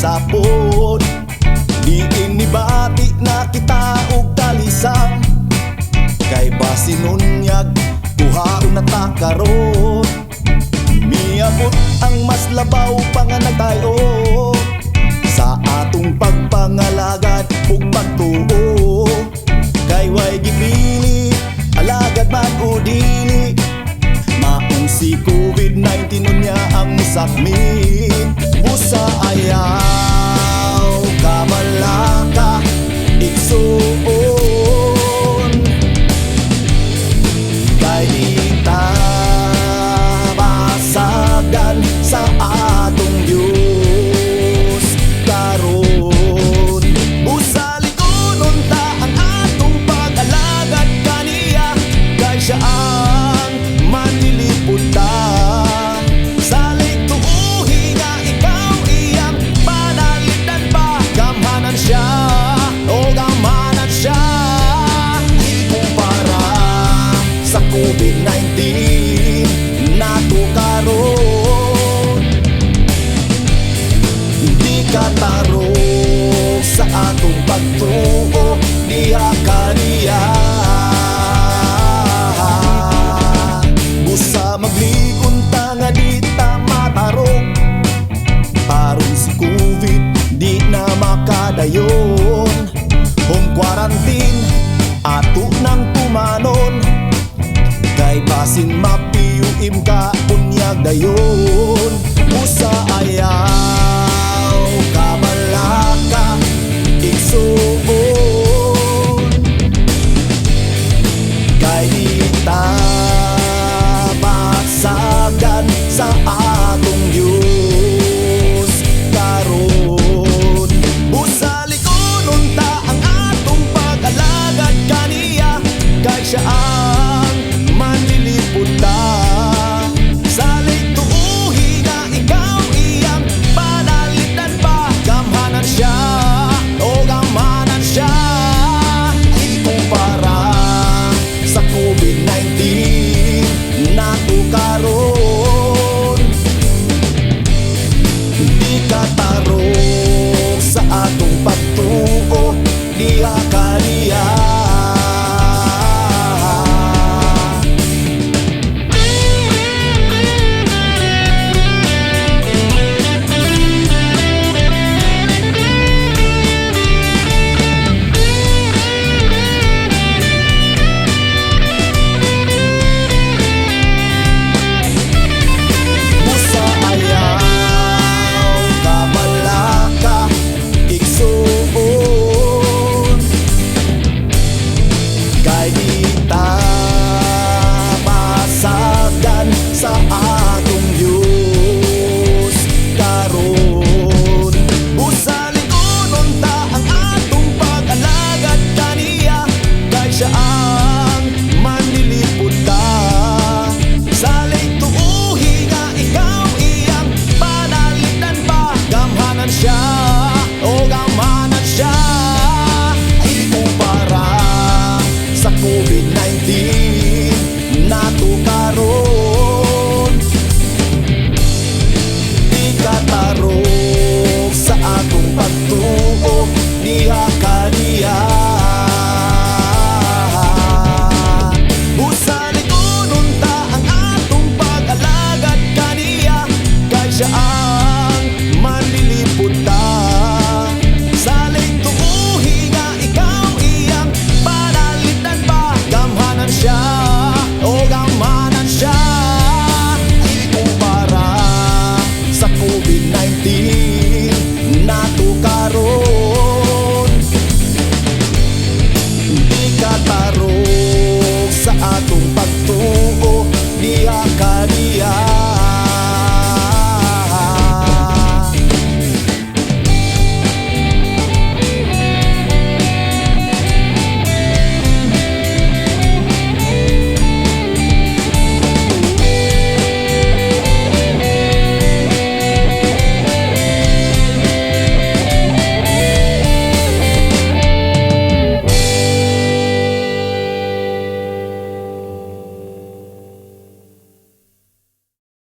sapot. Di inibati na kita og talisang, kay basinunyag kuhaon na ta karon. Miabot ang mas labaw pa nga nagtayo sa atong pagpangalagad ug pagtuo. Kay way gipili alagad man o dili, maong si COVID-19 unya ang musakmin. Busa ayaw kamalaka igsuon, kay di ta masagan sa atong Diyos karon. Busa likunon ta ang atong pag-alagad kaniya, kay siya ang manlilipod ta. Salig tuuhi nga ikaw iyang panalitan pa. Gamhanan siya, o gamhanan siya, ikumpara sa COVID-19 nato karon. Di ka tarong sa atong pagtuo diha kaniya. Busa magligon ta nga di ta matarong, tarong si COVID di na makadayon. Home quarantine ato nang tumanon, kay basin mapiyuim ka unyag dayon.